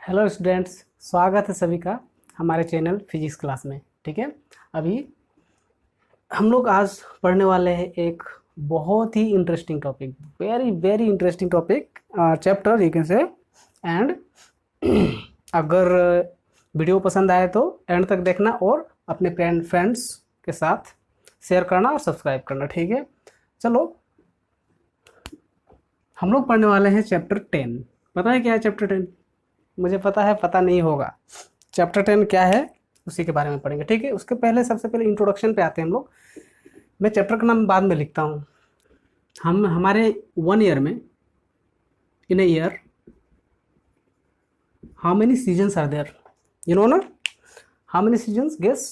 Hello students, स्वागत है सभी का हमारे चैनल फिजिक्स क्लास में। ठीक है, अभी हम लोग आज पढ़ने वाले हैं एक बहुत ही interesting topic, very very interesting topic, chapter you can say. And अगर वीडियो पसंद आए तो एंड तक देखना और अपने फ्रेंड्स के साथ शेयर करना और सब्सक्राइब करना। ठीक है, चलो हम लोग पढ़ने वाले हैं चैप्टर 10। पता है क्या है चैप्टर 10? मुझे पता है, पता नहीं होगा। चैप्टर 10 क्या है उसी के बारे में पढ़ेंगे। ठीक है, उसके पहले सबसे पहले इंट्रोडक्शन पे आते हैं हम लोग। मैं चैप्टर का नाम बाद में लिखता हूँ। हम हमारे 1 ईयर में, in a year, how many seasons are there? You know ना, how many seasons? Guess.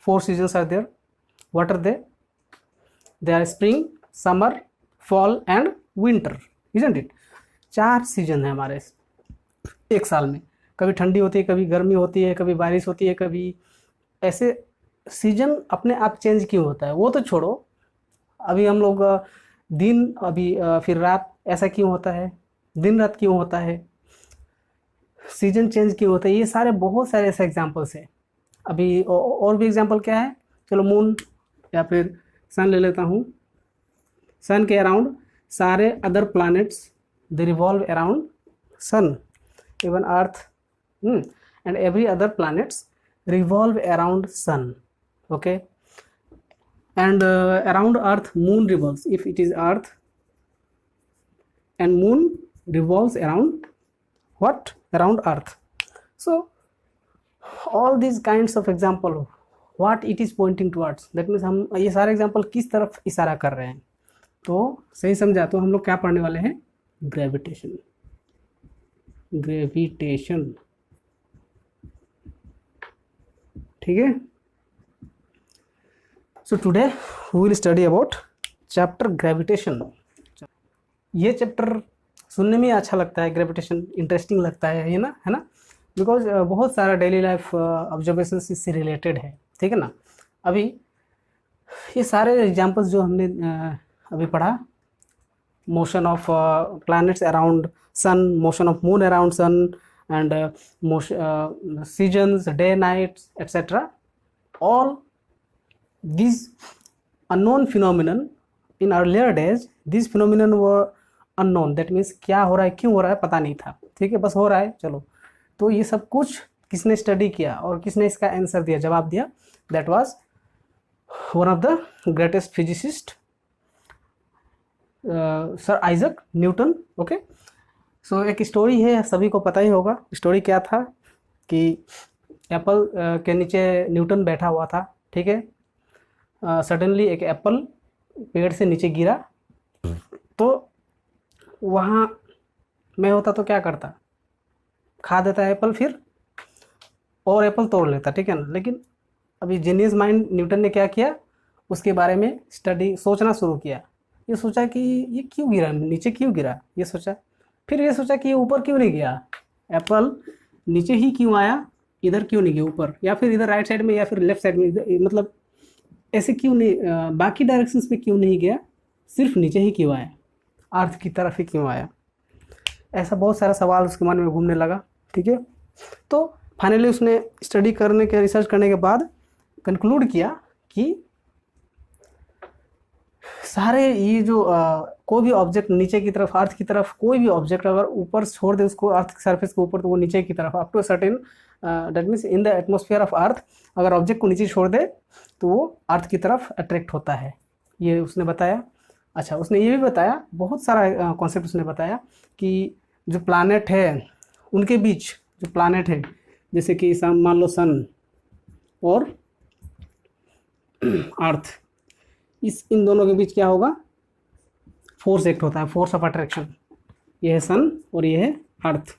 4 seasons are there. What are they? They are spring, summer, fall and winter, isn't it? 4 season है हमारे एक साल में। कभी ठंडी होती है, कभी गर्मी होती है, कभी बारिश होती है, कभी ऐसे सीजन अपने आप चेंज क्यों होता है वो तो छोड़ो। अभी हम लोग दिन, अभी फिर रात, ऐसा क्यों होता है? दिन रात क्यों होता है? सीजन चेंज क्यों होता है? ये सारे बहुत सारे ऐसे एग्जांपल्स है। अभी और भी एग्जांपल क्या है? चलो मून या फिर सन ले लेता हूँ। सन के अराउंड सारे other planets they revolve around sun, even earth, and every other planets revolve around sun. Okay, and around earth moon revolves. If it is earth and moon revolves around what? Around earth. So all these kinds of example, what it is pointing towards, that means हम ये सारे example किस तरफ इशारा कर रहे हैं? तो सही समझा तो हम लोग क्या पढ़ने वाले हैं? ग्रेविटेशन। ग्रेविटेशन, ठीक है। So today we will study about chapter gravitation. ये चैप्टर सुनने में अच्छा लगता है, ग्रेविटेशन इंटरेस्टिंग लगता है, ये ना, है ना, बिकॉज बहुत सारा डेली लाइफ ऑब्जर्वेशन इससे रिलेटेड है। ठीक है ना। अभी ये सारे एग्जांपल्स जो हमने अभी पढ़ा, motion of planets around sun, motion of moon around sun, and seasons, day, nights, etc. All these unknown phenomenon in earlier days, these phenomenon were unknown. That means क्या हो रहा है, क्यों हो रहा है, पता नहीं था। ठीक है, बस हो रहा है, चलो। तो ये सब कुछ किसने स्टडी किया और किसने इसका आंसर दिया, जवाब दिया? That was one of the greatest physicists, sir Isaac Newton. Okay, so एक स्टोरी है, सभी को पता ही होगा। स्टोरी क्या था कि एप्पल के नीचे न्यूटन बैठा हुआ था। ठीक है, सडनली एक एप्पल पेड़ से नीचे गिरा। तो वहाँ मैं होता तो क्या करता? खा देता एप्पल, फिर और एप्पल तोड़ लेता। ठीक है ना। लेकिन अभी जीनियस माइंड न्यूटन ने क्या किया, उसके बारे में स्टडी, सोचना शुरू किया। ये सोचा कि ये क्यों गिरा, नीचे क्यों गिरा, ये सोचा। फिर ये सोचा कि ये ऊपर क्यों नहीं गया, एप्पल नीचे ही क्यों आया, इधर क्यों नहीं गया ऊपर, या फिर इधर राइट साइड में या फिर लेफ्ट साइड में, मतलब ऐसे क्यों नहीं, बाकी डायरेक्शंस में क्यों नहीं गया, सिर्फ नीचे ही क्यों आया, अर्थ की तरफ ही क्यों आया? ऐसा बहुत सारा सवाल उसके मन में घूमने लगा। ठीक है, तो फाइनली उसने स्टडी करने के, रिसर्च करने के बाद कंक्लूड किया कि सारे ये जो कोई भी ऑब्जेक्ट नीचे की तरफ, अर्थ की तरफ, कोई भी ऑब्जेक्ट अगर ऊपर छोड़ दे उसको अर्थ की सरफेस के ऊपर, तो वो नीचे की तरफ, up to certain, that means in the atmosphere of earth, अगर ऑब्जेक्ट को नीचे छोड़ दे तो वो अर्थ की तरफ अट्रैक्ट होता है। ये उसने बताया। अच्छा, उसने ये भी बताया, बहुत सारा कॉन्सेप्ट उसने बताया कि जो प्लानट है उनके बीच, जो प्लानट है जैसे कि मान लो सन और अर्थ, इन दोनों के बीच क्या होगा? फोर्स एक्ट होता है, फोर्स ऑफ अट्रैक्शन। ये है सन और ये है earth.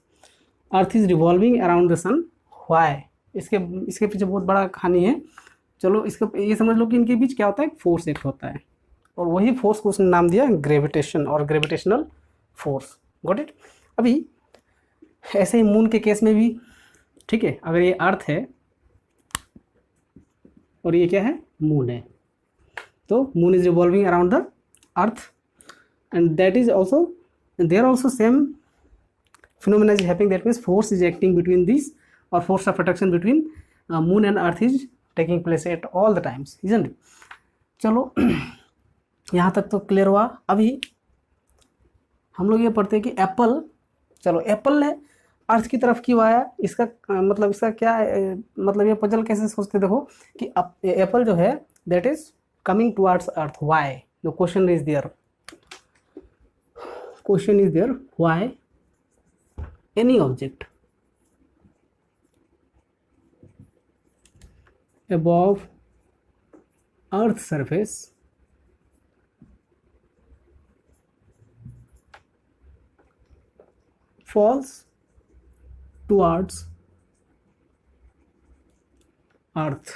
Earth is revolving around the sun. Why? इसके पीछे बहुत बड़ा कहानी है। चलो, इसका ये समझ लो कि इनके बीच क्या होता है, फोर्स एक्ट होता है, और वही फोर्स को उसने नाम दिया ग्रेविटेशन और ग्रेविटेशनल फोर्स। Got it? अभी ऐसे ही मून के केस में भी, ठीक है, अगर ये अर्थ है और ये क्या है, मून है, तो moon is revolving around the earth, and that is also, there also same phenomena is happening, that means force is acting between these, or force of attraction between moon and earth is taking place at all the times, isn't it? चलो यहाँ तक तो clear हुआ। अभी हम लोग ये पढ़ते हैं कि एप्पल, चलो एप्पल ने अर्थ की तरफ क्यों आया, इसका मतलब इसका क्या मतलब ये पजल कैसे सोचते, देखो कि एप्पल जो है that is coming towards earth, why, the question is there, question is there why any object above earth surface falls towards earth।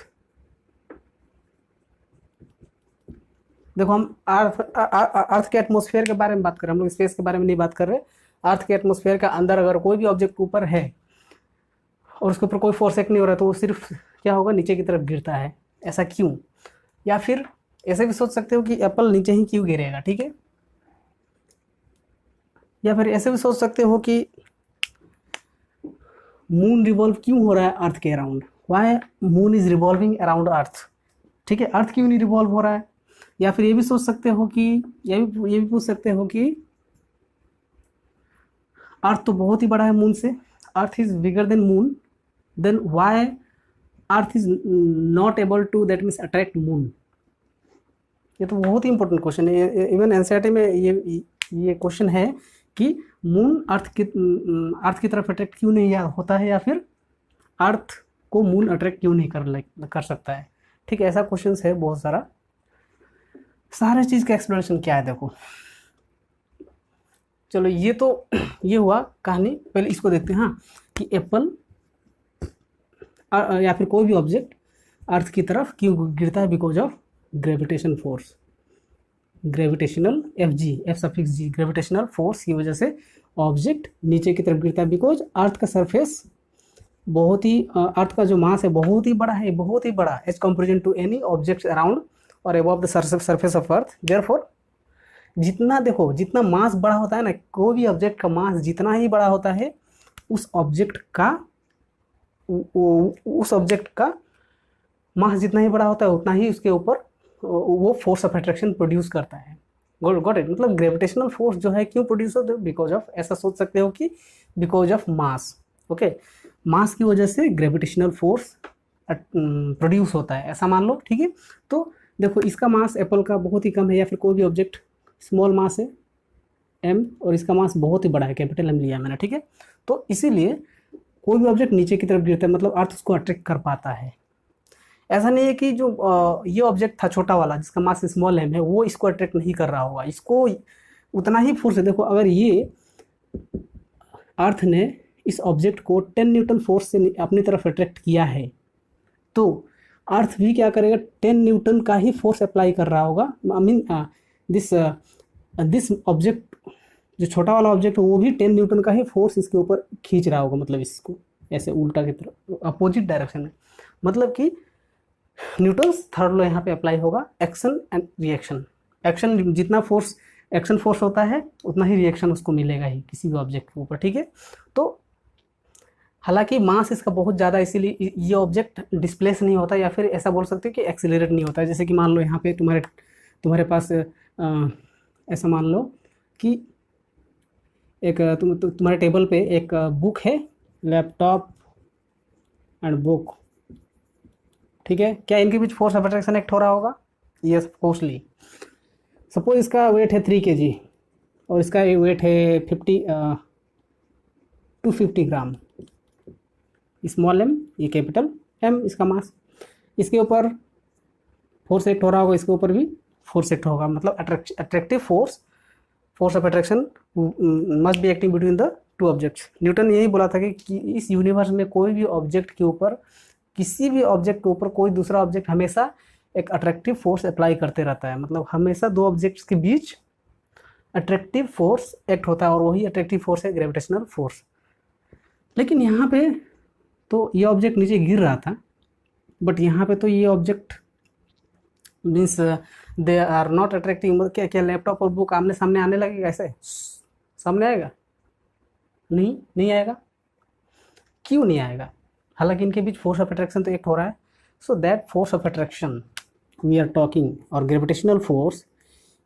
देखो हम अर्थ के एटमॉस्फेयर के बारे में बात कर रहे हैं, हम लोग स्पेस के बारे में नहीं बात कर रहे। अर्थ के एटमॉस्फेयर के अंदर अगर कोई भी ऑब्जेक्ट ऊपर है और उसके ऊपर कोई फोर्स एक्ट नहीं हो रहा तो वो सिर्फ क्या होगा, नीचे की तरफ गिरता है। ऐसा क्यों? या फिर ऐसे भी सोच सकते हो कि एप्पल नीचे ही क्यों गिरेगा, ठीक है। या फिर ऐसे भी सोच सकते हो कि मून रिवॉल्व क्यों हो रहा है अर्थ के around, why moon is revolving around earth, ठीक है, अर्थ क्यों नहीं रिवॉल्व हो रहा है। या फिर ये भी सोच सकते हो कि ये भी पूछ सकते हो कि अर्थ तो बहुत ही बड़ा है मून से, earth is bigger then moon, then why earth is not able to that means attract moon. ये तो बहुत ही इंपॉर्टेंट क्वेश्चन है, इवन एनसीईआरटी में ये क्वेश्चन है कि मून अर्थ की तरफ अट्रैक्ट क्यों नहीं होता है, या फिर अर्थ को मून अट्रैक्ट क्यों नहीं कर सकता है, ठीक है। ऐसा क्वेश्चन है बहुत सारा। सारे चीज़ का एक्सप्लेनेशन क्या है देखो। चलो ये तो ये हुआ कहानी, पहले इसको देखते हैं। हाँ, कि एप्पल या फिर कोई भी ऑब्जेक्ट अर्थ की तरफ क्यों गिरता है, because of gravitation force, gravitational F suffix G, gravitational force की वजह से ऑब्जेक्ट नीचे की तरफ गिरता है। बिकॉज अर्थ का सरफेस बहुत ही अर्थ का जो मास है बहुत ही बड़ा है, बहुत ही बड़ा as comparison to any object around और above the surface of earth. Therefore जितना देखो, जितना मास बड़ा होता है ना, कोई भी ऑब्जेक्ट का मास जितना ही बड़ा होता है, उस ऑब्जेक्ट का मास जितना ही बड़ा होता है उतना ही उसके ऊपर वो फोर्स ऑफ अट्रैक्शन प्रोड्यूस करता है। गॉट इट, मतलब ग्रेविटेशनल फोर्स जो है क्यों प्रोड्यूस होता है, बिकॉज ऑफ, ऐसा सोच सकते हो कि बिकॉज ऑफ मास, ओके, मास की वजह से ग्रेविटेशनल फोर्स प्रोड्यूस होता है, ऐसा मान लो, ठीक है। तो देखो इसका मास एप्पल का बहुत ही कम है, या फिर कोई भी ऑब्जेक्ट स्मॉल मास है m और इसका मास बहुत ही बड़ा है, कैपिटल M लिया मैंने, ठीक है। तो इसीलिए कोई भी ऑब्जेक्ट नीचे की तरफ गिरता है, मतलब अर्थ उसको अट्रैक्ट कर पाता है। ऐसा नहीं है कि जो ये ऑब्जेक्ट था छोटा वाला जिसका मास स्मॉल m है वो इसको अट्रैक्ट नहीं कर रहा होगा, इसको उतना ही फोर्स है। देखो अगर ये अर्थ ने इस ऑब्जेक्ट को 10 न्यूटन फोर्स से अपनी तरफ अट्रैक्ट किया है, तो अर्थ भी क्या करेगा, 10 न्यूटन का ही फोर्स अप्लाई कर रहा होगा। आई मीन दिस ऑब्जेक्ट, जो छोटा वाला ऑब्जेक्ट है वो भी 10 न्यूटन का ही फोर्स इसके ऊपर खींच रहा होगा, मतलब इसको ऐसे उल्टा की तरफ, अपोजिट डायरेक्शन में। मतलब कि न्यूटन्स थर्ड लॉ यहाँ पे अप्लाई होगा, एक्शन एंड रिएक्शन। एक्शन जितना फोर्स, एक्शन फोर्स होता है उतना ही रिएक्शन उसको मिलेगा ही किसी भी ऑब्जेक्ट के ऊपर, ठीक है। तो हालांकि मास इसका बहुत ज़्यादा, इसीलिए ये ऑब्जेक्ट डिस्प्लेस नहीं होता, या फिर ऐसा बोल सकते हो कि एक्सीलरेट नहीं होता है। जैसे कि मान लो यहाँ पे तुम्हारे पास ऐसा मान लो कि एक तुम्हारे टेबल पे एक बुक है, लैपटॉप एंड बुक, ठीक है। क्या इनके बीच फोर्स ऑफ अट्रैक्शन एक्ट हो रहा होगा? यस, फोर्सली। सपोज इसका वेट है 3 kg और इसका वेट है 250 ग्राम, स्मॉल m, ये कैपिटल M इसका मास, इसके ऊपर फोर्स एक्ट हो रहा होगा, इसके ऊपर भी फोर्स एक्ट होगा। मतलब attractive force of attraction must be acting between the two objects. Newton यही बोला था कि इस यूनिवर्स में कोई भी ऑब्जेक्ट के ऊपर, किसी भी ऑब्जेक्ट के ऊपर कोई दूसरा ऑब्जेक्ट हमेशा एक अट्रैक्टिव फोर्स अप्लाई करते रहता है। मतलब हमेशा दो ऑब्जेक्ट्स के बीच अट्रैक्टिव फोर्स एक्ट होता है, और वही अट्रैक्टिव फोर्स है ग्रेविटेशनल फोर्स। लेकिन यहाँ पे तो ये ऑब्जेक्ट नीचे गिर रहा था, बट यहाँ पे तो ये object means they are not attracting. क्या क्या लैपटॉप और बुक आमने सामने आने लगेगा? ऐसे सामने आएगा? नहीं आएगा। क्यों नहीं आएगा? हालांकि इनके बीच फोर्स ऑफ अट्रैक्शन तो एक्ट हो रहा है। So that force of attraction we are talking, और gravitational force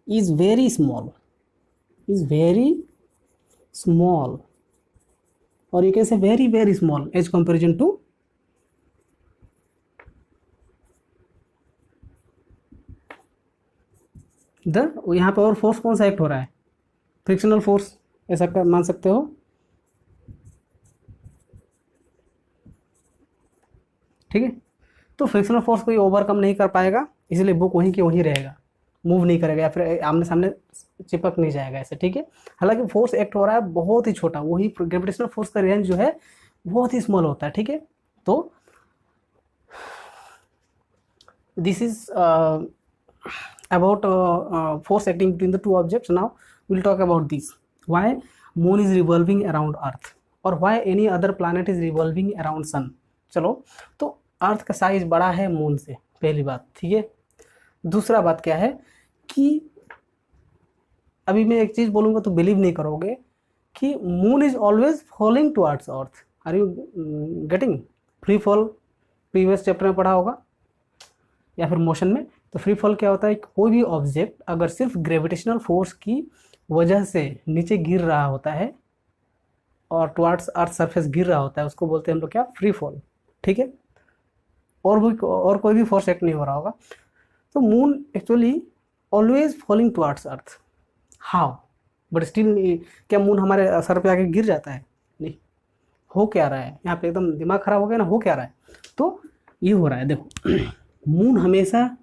is very small, or you can say very small as comparison to यहाँ पे और फोर्स कौन सा एक्ट हो रहा है? फ्रिक्शनल फोर्स, ऐसा मान सकते हो। ठीक है, तो फ्रिक्शनल फोर्स को ये ओवरकम नहीं कर पाएगा, इसलिए बुक वहीं की वहीं रहेगा, मूव नहीं करेगा या फिर आमने सामने चिपक नहीं जाएगा ऐसे। ठीक है, हालांकि फोर्स एक्ट हो रहा है बहुत ही छोटा, वही ग्रेविटेशनल फोर्स का रेंज जो है बहुत ही स्मॉल होता है। ठीक है, तो this is about force acting between the two objects. Now we'll talk about this, why moon is revolving around earth or why any other planet is revolving around sun. चलो, तो अर्थ का साइज बड़ा है मून से, पहली बात। ठीक है, दूसरा बात क्या है कि अभी मैं एक चीज बोलूंगा तो बिलीव नहीं करोगे कि moon is always falling towards earth. Are you getting? Free fall previous chapter में पढ़ा होगा या फिर मोशन में। तो फ्री फॉल क्या होता है? कोई भी ऑब्जेक्ट अगर सिर्फ ग्रेविटेशनल फोर्स की वजह से नीचे गिर रहा होता है और टुवर्ड्स अर्थ सरफेस गिर रहा होता है, उसको बोलते हैं हम लोग क्या? Free fall. ठीक है, और कोई भी फोर्स एक्ट नहीं हो रहा होगा। तो moon actually always falling towards earth. How? But still क्या मून हमारे सर पे आके गिर जाता है? नहीं। हो क्या रहा है यहाँ पे? एकदम दिमाग खराब हो गया ना, हो क्या रहा है? तो ये हो रहा है, देखो मून हमेशा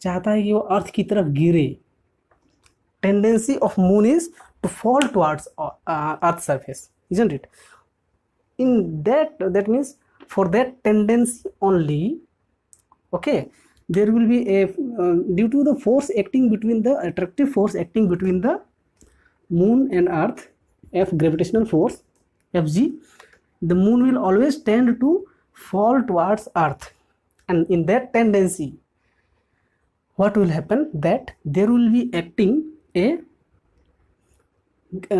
चाहता है कि वो अर्थ की तरफ गिरे। Tendency of moon is to fall towards earth surface, isn't it? In that means for that tendency only, okay, there will be a due to the force acting between the attractive force acting between the moon and earth, F gravitational force, Fg, the moon will always tend to fall towards earth, and in that tendency what will happen, that there will be acting a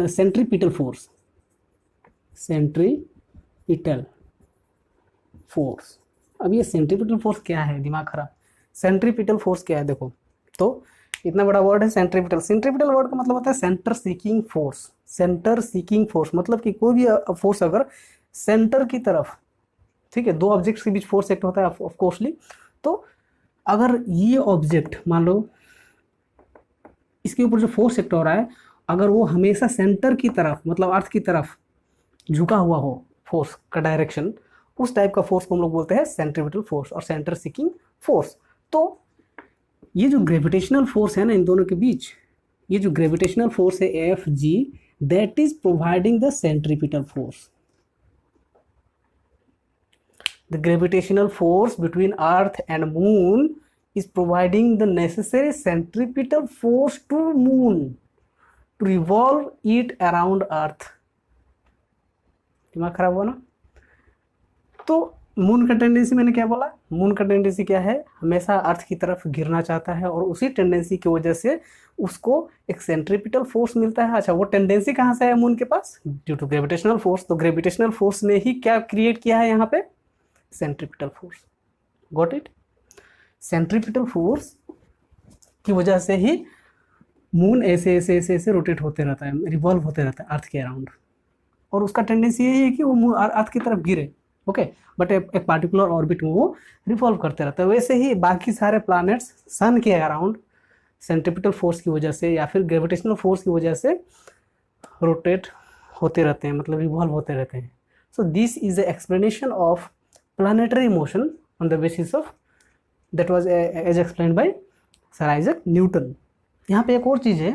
centripetal force, centripetal force. अब ये centripetal force क्या है? दिमाग खराब। Centripetal force क्या है? देखो, तो इतना बड़ा वर्ड है सेंट्रीपिटल। सेंट्रीपिटल वर्ड का मतलब होता है centre seeking force. Centre seeking force मतलब कि कोई भी फोर्स अगर सेंटर की तरफ, ठीक है, दो ऑब्जेक्ट्स के बीच फोर्स एक्ट होता है ऑफ कोर्सली। तो अगर ये ऑब्जेक्ट मान लो इसके ऊपर जो फोर्स एक्ट हो रहा है, अगर वो हमेशा सेंटर की तरफ मतलब अर्थ की तरफ झुका हुआ हो फोर्स का डायरेक्शन, उस टाइप का फोर्स को हम लोग बोलते हैं सेंट्रीपिटल फोर्स और सेंटर सीकिंग फोर्स। तो ये जो ग्रेविटेशनल फोर्स है ना इन दोनों के बीच, ये जो ग्रेविटेशनल फोर्स है F G, that is providing the centripetal force. The gravitational force between earth and moon is providing the necessary centripetal force to moon to revolve it around earth। दिमाग खराब हुआ ना? तो मून का tendency, मैंने क्या बोला? मून का टेंडेंसी क्या है? हमेशा अर्थ की तरफ गिरना चाहता है और उसी टेंडेंसी की वजह से उसको एक सेंट्रीपिटल फोर्स मिलता है। अच्छा, वो टेंडेंसी कहाँ से है मून के पास? Due to gravitational force. तो ग्रेविटेशनल फोर्स ने ही क्या क्रिएट किया है यहाँ पे? Centripetal force. Got it? Centripetal force की वजह से ही मून ऐसे ऐसे ऐसे ऐसे रोटेट होते रहता है, रिवॉल्व होते रहता है अर्थ के अराउंड, और उसका टेंडेंसी यही है कि वो अर्थ की तरफ गिरे। ओके, बट एक पार्टिकुलर ऑर्बिट में वो रिवॉल्व करते रहता है। वैसे ही बाकी सारे प्लैनेट्स सन के अराउंड सेंट्रीपिटल फोर्स की वजह से या फिर ग्रेविटेशनल फोर्स की वजह से रोटेट होते रहते हैं, मतलब रिवॉल्व होते रहते हैं। So this is the explanation of planetary motion on the basis of that was as explained by sir Isaac Newton. यहाँ पे एक और चीज़ है,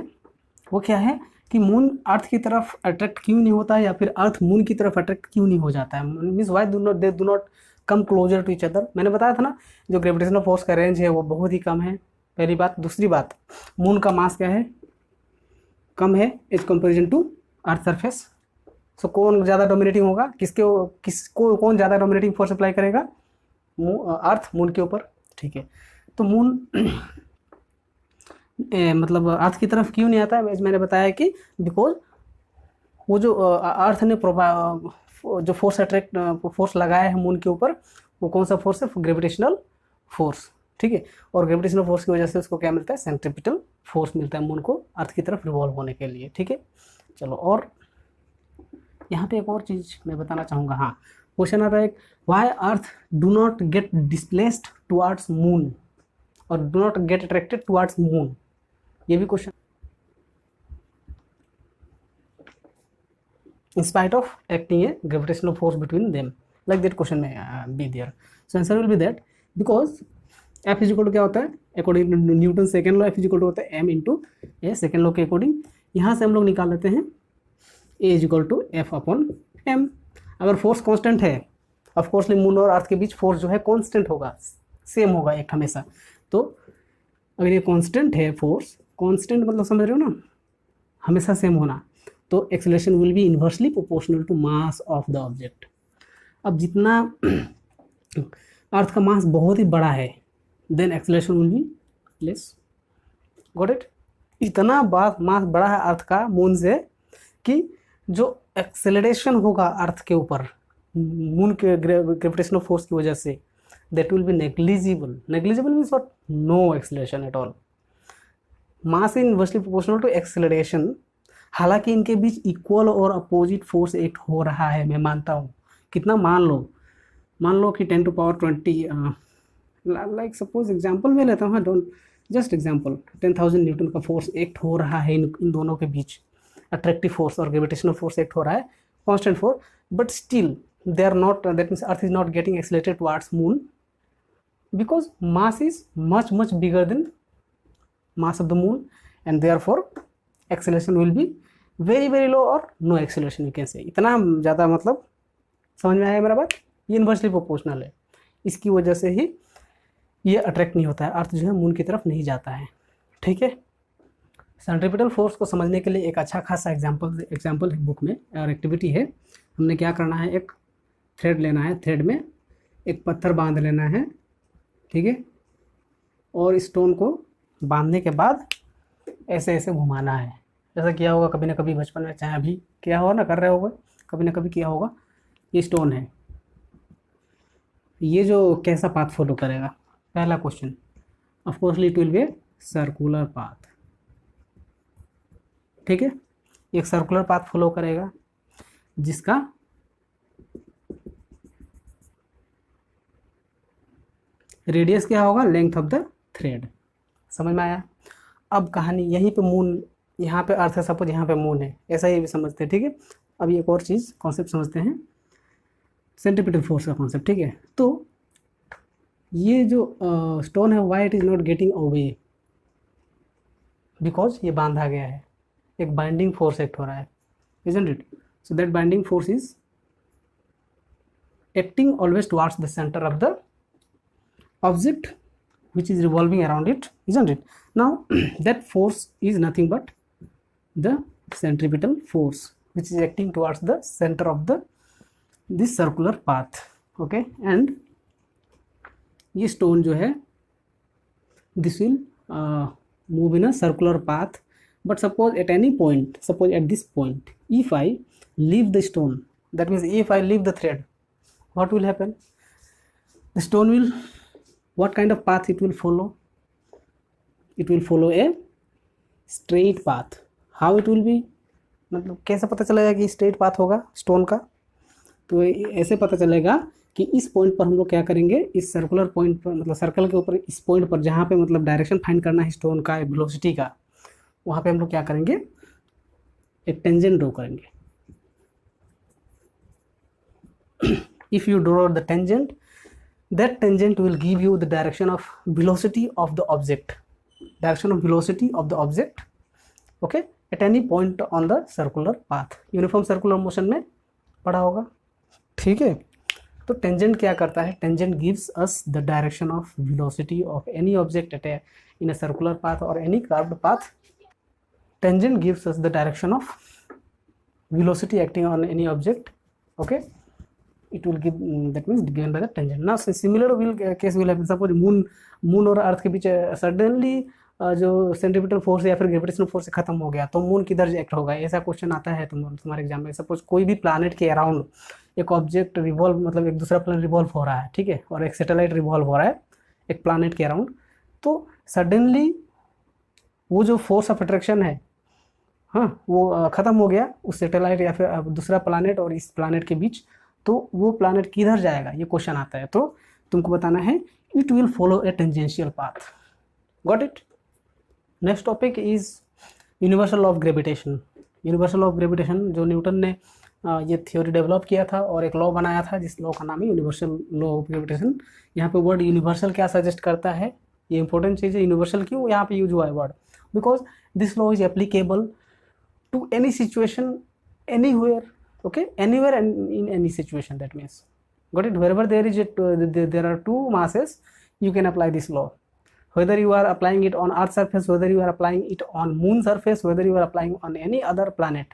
वो क्या है कि मून अर्थ की तरफ अट्रैक्ट क्यों नहीं होता है या फिर अर्थ मून की तरफ अट्रैक्ट क्यों नहीं हो जाता है? Means why they do not come closer to each other. मैंने बताया था ना, जो ग्रेविटेशनल फोर्स का रेंज है वो बहुत ही कम है, पहली बात। दूसरी बात, मून का मास क्या है? कम है as comparison to earth surface. So कौन ज़्यादा डोमिनेटिंग होगा? किसको कौन ज़्यादा डोमिनेटिंग फोर्स अप्लाई करेगा? अर्थ मून के ऊपर। ठीक है, तो मून मतलब अर्थ की तरफ क्यों नहीं आता है? मैंने बताया कि बिकॉज वो जो अर्थ ने जो फोर्स लगाया है मून के ऊपर, वो कौन सा फोर्स है? ग्रेविटेशनल फोर्स, ठीक है। और ग्रेविटेशनल फोर्स की वजह से उसको क्या मिलता है? सेंट्रीपिटल फोर्स मिलता है मून को अर्थ की तरफ रिवॉल्व होने के लिए, ठीक है। चलो, और यहाँ पे एक और चीज़ मैं बताना चाहूँगा। हाँ, क्वेश्चन आता है why earth do not get displaced towards moon और do not get attracted towards moon, ये भी question. in spite of acting a gravitational force between them, like that question may be there. So answer will be that because F is equal to क्या होता है? According to Newton second law F is equal to होता है m into a, second law के according. यहाँ से हम लोग निकाल लेते हैं A is equal to F upon m। अगर फोर्स कांस्टेंट है, ऑफकोर्सली मून और अर्थ के बीच फोर्स जो है कांस्टेंट होगा, सेम होगा एक हमेशा। तो अगर ये कांस्टेंट है, फोर्स कांस्टेंट मतलब समझ रहे हो ना, हमेशा सेम होना, तो acceleration will be inversely proportional to mass of the object. अब जितना अर्थ का मास बहुत ही बड़ा है, then acceleration will be less. Got it? इतना मास बड़ा है अर्थ का मून से कि जो एक्सेलरेशन होगा अर्थ के ऊपर मून के ग्रेविटेशनल फोर्स की वजह से, that will be negligible. Negligible means what? No acceleration at all. Mass inversely proportional to acceleration. हालांकि इनके बीच इक्वल और अपोजिट फोर्स एक्ट हो रहा है, मैं मानता हूँ। कितना? मान लो कि 10 to power 20, like suppose example में लेता हूँ, डोंट जस्ट एग्जांपल, 10,000 न्यूटन का फोर्स एक्ट हो रहा है इन दोनों के बीच। अट्रैक्टिव फोर्स और ग्रेविटेशनल फोर्स एक्ट हो रहा है, constant force, but still they are not, that means earth is not getting accelerated towards moon because mass is much much bigger then mass of the moon, and therefore acceleration will be very very low और no acceleration, you can से। इतना ज़्यादा, मतलब समझ में आया मेरा बात? ये इन्वर्सली प्रोपोर्शनल है, इसकी वजह से ही ये अट्रैक्ट नहीं होता है, अर्थ जो है मून की तरफ नहीं जाता है, ठीक है। सेंट्रीपिटल फोर्स को समझने के लिए एक अच्छा खासा एग्जाम्पल है बुक में, और एक्टिविटी है। हमने क्या करना है, एक थ्रेड लेना है, थ्रेड में एक पत्थर बांध लेना है, ठीक है, और स्टोन को बांधने के बाद ऐसे ऐसे घुमाना है। जैसा किया होगा कभी ना कभी बचपन में, चाहे अभी किया होगा ना, कर रहे होगा कभी ना कभी किया होगा। ये स्टोन है, ये जो कैसा पाथ फॉलो करेगा? पहला question, ऑफकोर्सली it will be circular path, ठीक है। एक सर्कुलर पाथ फॉलो करेगा जिसका रेडियस क्या होगा? Length of the thread. समझ में आया? अब कहानी यहीं पे मून, यहाँ पे अर्थ है, सपोज यहाँ पे मून है, ऐसा ही भी समझते हैं, ठीक है। अब एक और चीज़ कॉन्सेप्ट समझते हैं, सेंट्रीपिटल फोर्स का कॉन्सेप्ट, ठीक है। तो ये जो स्टोन है, why it is not getting away? Because ये बांधा गया है, एक बाइंडिंग फोर्स एक्ट हो रहा है, isn't it? So that binding force is acting always towards the centre of the object which is revolving around it, isn't it? Now that force is nothing but the centripetal force which is acting towards the center of this circular path, okay? And ये stone जो है, this will move in a circular path, but suppose at any point, suppose at this point, if I leave the stone, that means if I leave the thread, what will happen? The stone will, what kind of path it will follow? It will follow a straight path. How it will be? मतलब कैसे पता चलेगा कि straight path होगा stone का? तो ऐसे पता चलेगा कि इस पॉइंट पर हम लोग क्या करेंगे, इस सर्कुलर पॉइंट पर, मतलब सर्कल के ऊपर इस पॉइंट पर जहाँ पे मतलब डायरेक्शन फाइंड करना है स्टोन का, वेलोसिटी का, वहाँ पे हम लोग क्या करेंगे, एक टेंजेंट ड्रॉ करेंगे। If you draw the tangent, that tangent will give you the direction of velocity of the object, direction of velocity of the object, okay, at any point on the circular path. Uniform circular motion में पढ़ा होगा, ठीक है। तो tangent क्या करता है? Tangent gives us the direction of velocity of any object at in a circular path और any curved path. Tangent gives us the direction of velocity acting on any object, okay? It will give, that means given by the tangent. Now similar case will happen, suppose moon और अर्थ के बीच suddenly जो centripetal force या फिर gravitational force खत्म हो गया तो moon किधर एक्ट होगा, ऐसा क्वेश्चन आता है तुम्हारे एग्जाम में। सपोज कोई भी प्लानट के अराउंड एक ऑब्जेक्ट रिवॉल्व, मतलब एक दूसरा प्लानट रिवॉल्व हो रहा है, ठीक है, और एक सैटेलाइट रिवॉल्व हो रहा है एक प्लानट के अराउंड, तो सडनली वो जो फोर्स ऑफ अट्रैक्शन है, हाँ, वो ख़त्म हो गया उस सैटेलाइट या फिर दूसरा प्लानट और इस प्लानट के बीच, तो वो प्लानट किधर जाएगा, ये क्वेश्चन आता है। तो तुमको बताना है it will follow A tangential path. Got it. Next topic is universal of gravitation. Universal of gravitation जो न्यूटन ने ये थ्योरी डेवलप किया था और एक लॉ बनाया था, जिस लॉ का नाम है यूनिवर्सल लॉ ऑफ ग्रेविटेशन। यहाँ पे वर्ड यूनिवर्सल क्या सजेस्ट करता है, ये इंपॉर्टेंट चीज़ है। यूनिवर्सल क्यों यहाँ पे यूज हुआ है word, because this law is applicable to any situation, anywhere, okay, anywhere and in any situation, that means, got it, wherever there is there are two masses, you can apply this law, whether you are applying it on earth surface, whether you are applying it on moon surface, whether you are applying on any other planet,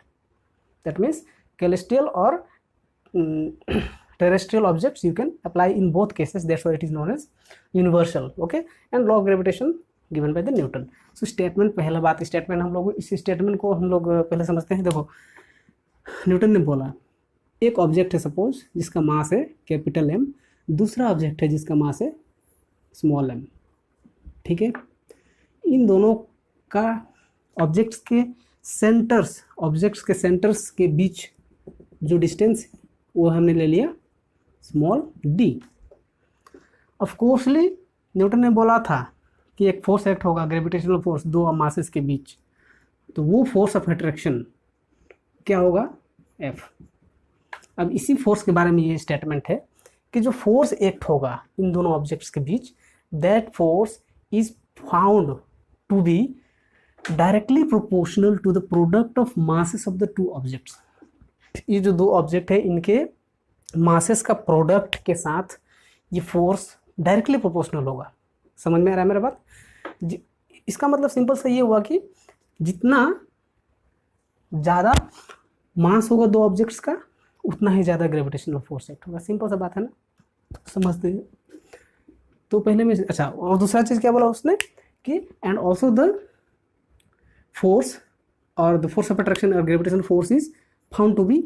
that means celestial or terrestrial objects, you can apply in both cases, that's why it is known as universal, okay, and law of gravitation given by the Newton. So statement, पहला बात statement, हम लोग इस statement को हम लोग पहले समझते हैं। देखो, न्यूटन ने बोला एक ऑब्जेक्ट है सपोज जिसका मास है कैपिटल एम, दूसरा ऑब्जेक्ट है जिसका मास है स्मॉल एम, ठीक है। इन दोनों का ऑब्जेक्ट्स के सेंटर्स के बीच जो डिस्टेंस है वो हमने ले लिया small D. Of coarsely Newton ने बोला था कि एक फोर्स एक्ट होगा, ग्रेविटेशनल फोर्स, दो मासेस के बीच, तो वो फोर्स ऑफ अट्रैक्शन क्या होगा, एफ। अब इसी फोर्स के बारे में ये स्टेटमेंट है कि जो फोर्स एक्ट होगा इन दोनों ऑब्जेक्ट्स के बीच, that force is found to be directly proportional to the product of masses of the two objects. ये जो दो ऑब्जेक्ट है इनके मासेस का प्रोडक्ट के साथ ये फोर्स डायरेक्टली प्रोपोर्शनल होगा। समझ में आ रहा है मेरा बात? इसका मतलब सिंपल सा ये हुआ कि जितना ज़्यादा मास होगा दो ऑब्जेक्ट्स का, उतना ही ज़्यादा ग्रेविटेशनल फोर्स एक्ट होगा। सिंपल सा बात है ना, समझते हैं। तो पहले में अच्छा, और दूसरा चीज़ क्या बोला उसने कि एंड ऑल्सो द फोर्स और द फोर्स ऑफ अट्रैक्शन और gravitational force is found to be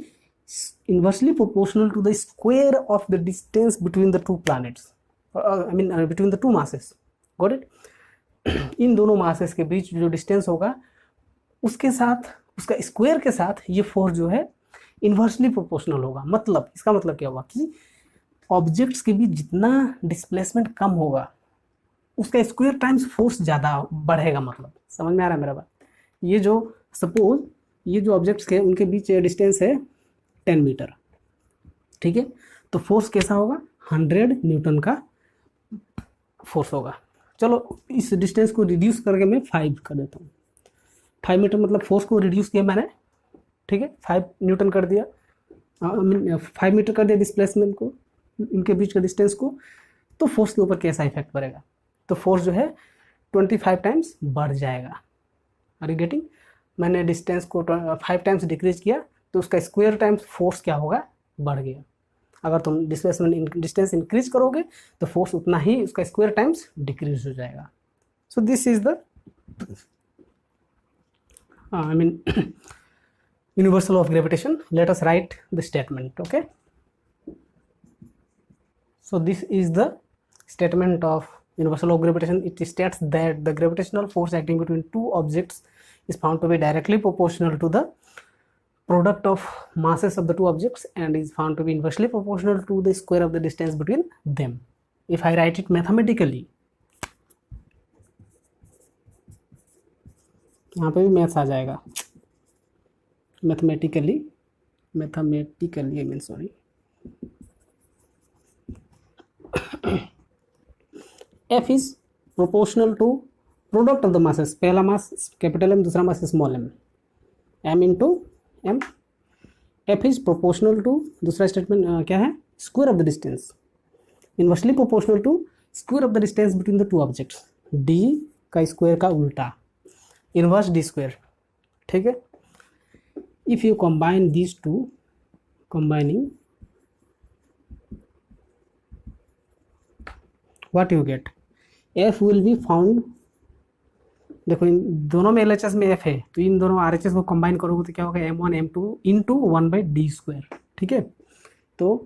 inversely proportional to the square of the distance between the two planets, I mean between the two masses. Got it. इन दोनों masses के बीच जो distance होगा उसके साथ, उसका square के साथ ये फोर्स जो है इन्वर्सली प्रोपोर्शनल होगा। मतलब इसका मतलब क्या होगा कि ऑब्जेक्ट्स के बीच जितना डिस्प्लेसमेंट कम होगा उसका स्क्वायर टाइम्स फोर्स ज़्यादा बढ़ेगा। मतलब समझ में आ रहा है मेरा बात? ये जो सपोज ये जो ऑब्जेक्ट्स के उनके बीच डिस्टेंस है 10 मीटर, ठीक है, तो फोर्स कैसा होगा, 100 न्यूटन का फोर्स होगा। चलो इस डिस्टेंस को रिड्यूस करके मैं 5 कर देता हूँ। 5 मीटर मतलब फोर्स को रिड्यूस किया मैंने, ठीक है, 5 न्यूटन कर दिया, 5 मीटर कर दिया डिस्प्लेसमेंट को, इनके बीच का डिस्टेंस को। तो फोर्स के ऊपर कैसा इफेक्ट पड़ेगा, तो फोर्स जो है 25 टाइम्स बढ़ जाएगा। Are you getting? मैंने डिस्टेंस को 5 टाइम्स डिक्रीज किया तो उसका स्क्वायर टाइम्स फोर्स क्या होगा, बढ़ गया। अगर तुम डिस्प्लेसमेंट डिस्टेंस इंक्रीज करोगे तो फोर्स उतना ही उसका स्क्वायर टाइम्स डिक्रीज हो जाएगा। सो this is the I mean universal of gravitation. Let us write the statement. Okay, so this is the statement of universal of gravitation. It states that the gravitational force acting between two objects is found to be directly proportional to the product of masses of the two objects and is found to be inversely proportional to the square of the distance between them. If I write it mathematically, यहाँ पे भी maths आ जाएगा। Mathematically I mean sorry, F is proportional to product of the masses. पहला mass capital M, दूसरा mass small M, M into M. F is proportional to, दूसरा statement क्या है, square of the distance, inversely proportional to square of the distance between the two objects. D का square का उल्टा, inverse D square, ठीक है। If you combine these two, combining, what you get, F will be found देखो इन दोनों में LHS में F है, तो इन दोनों RHS को कंबाइन करोगे तो क्या होगा, M1 M2 इंटू 1/d²। ठीक है, तो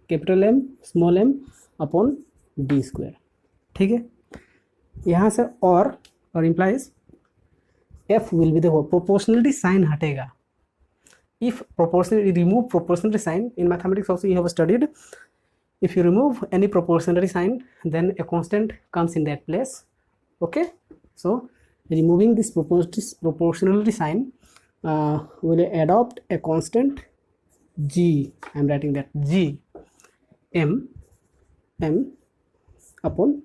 capital M small m upon d²। ठीक है, यहाँ से और इम्प्लाइज F विल बी, देखो प्रोपोर्शनलिटी साइन हटेगा। If proportional remove proportionality sign in mathematics also you have studied, if you remove any proportionality sign then a constant comes in that place. Okay, so removing this proportionality sign will adopt a constant g. I am writing that g m upon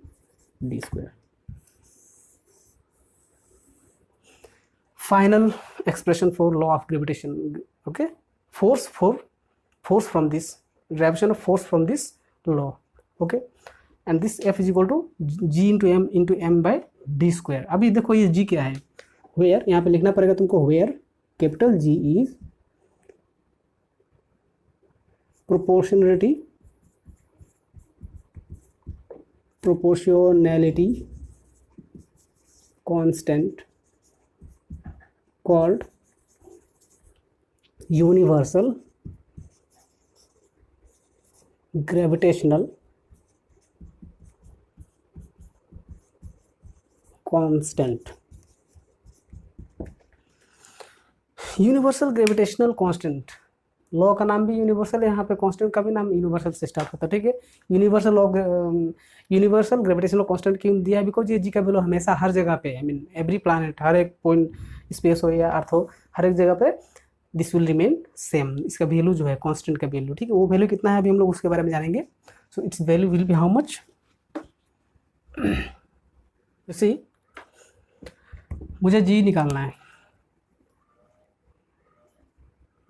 d². Final expression for law of gravitation. Okay, force from this, gravitation of force from this law. Okay, and this F is equal to g into m/d²। अभी देखो ये g क्या है, where, यहाँ पे लिखना पड़ेगा तुमको, where capital G is proportionality constant called universal gravitational constant। Universal gravitational constant, law का नाम भी यूनिवर्सल है, यहाँ पे कांस्टेंट का भी नाम यूनिवर्सल से स्टार्ट होता है। ठीक है, यूनिवर्सल ग्रेविटेशनल कांस्टेंट क्यों दिया है, बिकॉज ये जी का वैल्यू हमेशा हर जगह पे, आई मीन एवरी प्लैनेट, हर एक पॉइंट, स्पेस हो या अर्थ हो, हर एक जगह पे दिस विल रिमेन सेम। इसका वैल्यू जो है कांस्टेंट का वैल्यू, ठीक है, वो वैल्यू कितना है अभी हम लोग उसके बारे में जानेंगे। So its value will be how much, see मुझे जी निकालना है,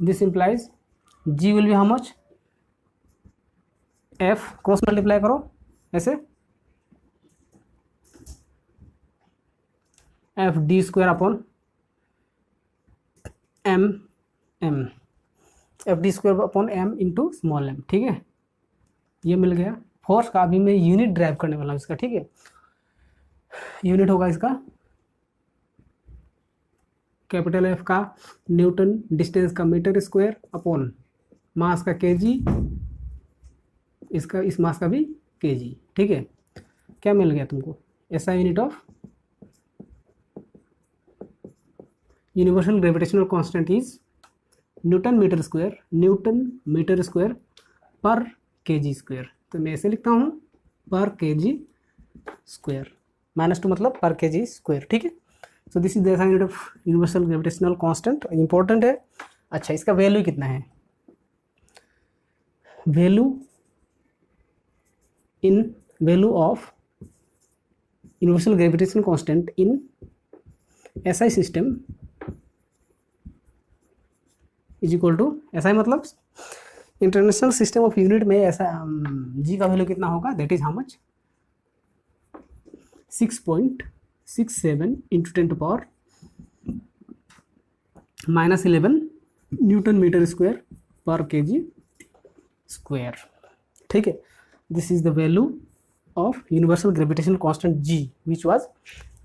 this implies G will be how much, F cross multiply करो ऐसे, F d² upon M F d² upon M into small m। ठीक है, ये मिल गया। फोर्स का अभी मैं यूनिट ड्राइव करने वाला हूँ इसका। ठीक है, यूनिट होगा इसका कैपिटल F का न्यूटन, डिस्टेंस का मीटर² अपॉन मास का kg, इसका इस मास का भी kg। ठीक है, क्या मिल गया तुमको, ऐसा unit of universal gravitational constant is newton metre per kg²। तो मैं ऐसे लिखता हूँ पर kg², -2 मतलब पर kg²। ठीक है, so this is the unit of universal gravitational constant, important है। अच्छा, इसका वैल्यू कितना है, value of universal gravitational constant in SI system is equal to, SI मतलब इंटरनेशनल सिस्टम ऑफ यूनिट में ऐसा जी का वैल्यू कितना होगा, that is how much, 6.67 into 10⁻11 newton metre per kg²। ठीक है, this is the value of universal gravitational constant G which was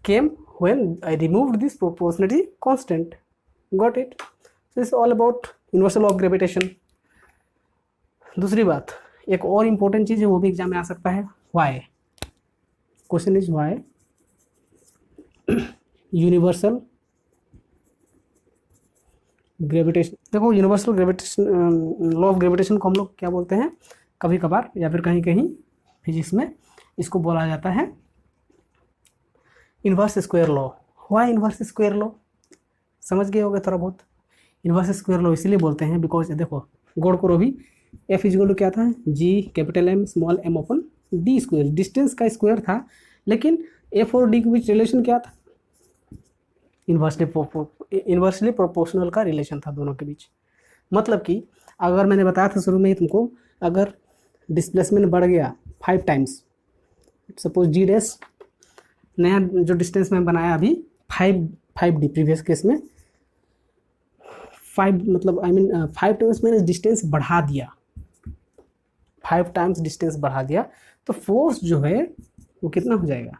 came when I removed this proportionality constant. Got it? So this is all about universal law of gravitation. दूसरी बात, एक और important चीज़ है, वो भी exam में आ सकता है, why. Question is why universal gravitation. देखो universal gravitation, law of gravitation को हम लोग क्या बोलते हैं, कभी कभार या फिर कहीं कहीं फिजिक्स में इसको बोला जाता है inverse square law. Why inverse square law, समझ गए होगे थोड़ा बहुत। इन्वर्स स्क्वायर लॉ इसीलिए बोलते हैं बिकॉज देखो गौर करो भी, एफ इज इक्वल टू क्या था, G capital M small m अपन d², डिस्टेंस का स्क्वायर था, लेकिन एफ और डी के बीच रिलेशन क्या था, इन्वर्सली प्रोपोर्शनल का रिलेशन था दोनों के बीच। मतलब कि अगर मैंने बताया था शुरू में ही तुमको, अगर डिस्प्लेसमेंट बढ़ गया 5 टाइम्स, सपोज d डैश, नया जो डिस्टेंस में बनाया अभी 5d, प्रीवियस केस में 5 मतलब आई मीन 5 टाइम्स मैंने डिस्टेंस बढ़ा दिया, 5 टाइम्स डिस्टेंस बढ़ा दिया, तो फोर्स जो है वो कितना हो जाएगा,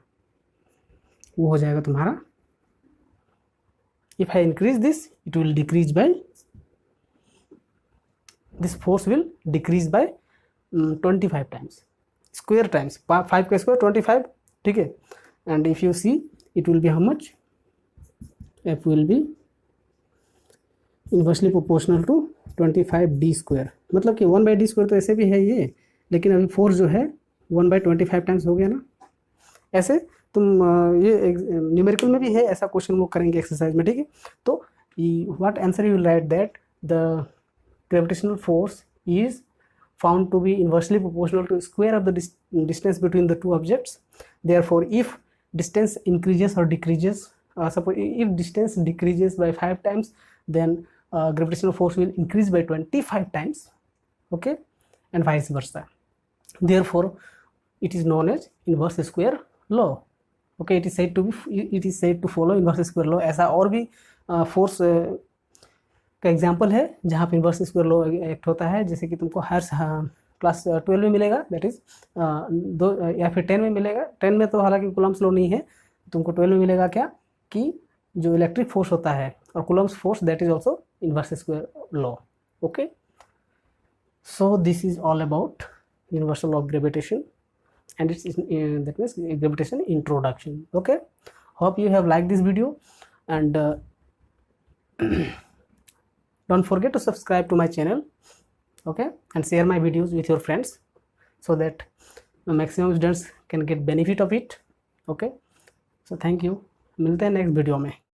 वो हो जाएगा तुम्हारा if I increase this, it will decrease by, this force will decrease by 25 times, square times 5 का स्क्वायर 25, ठीक है. And if you see, it will be how much? F will be inversely proportional to 25d square. मतलब कि 1/d square तो ऐसे भी है ये, लेकिन अभी फोर्स जो है 1/25 टाइम्स हो गया ना. ऐसे तुम ये न्यूमेरिकल में भी है, ऐसा क्वेश्चन लोग करेंगे एक्सरसाइज में, ठीक है. तो what answer you right that the gravitational force is found to be inversely proportional to square of the distance between the two objects. Therefore, if distance increases or decreases, suppose if distance decreases by 5 times, then gravitational force will increase by 25 times, okay, and vice versa. Therefore, it is known as inverse square law. Okay, it is said to follow inverse square law. ऐसा और भी force का example है जहाँ पे inverse square law act होता है, जैसे कि तुमको हर क्लास 12 में मिलेगा, दैट इज 2 या फिर 10 में मिलेगा. 10 में तो हालांकि कूलम्स लॉ नहीं है, तुमको 12 में मिलेगा क्या, कि जो इलेक्ट्रिक फोर्स होता है और Coulomb's force, that is also inverse square law. Okay, so this is all about universal law of gravitation and it's that means gravitation introduction. Okay, hope you have liked this video, and don't forget to subscribe to my channel, okay, and share my videos with your friends so that the maximum students can get benefit of it. Okay, so thank you. मिलते हैं next video में.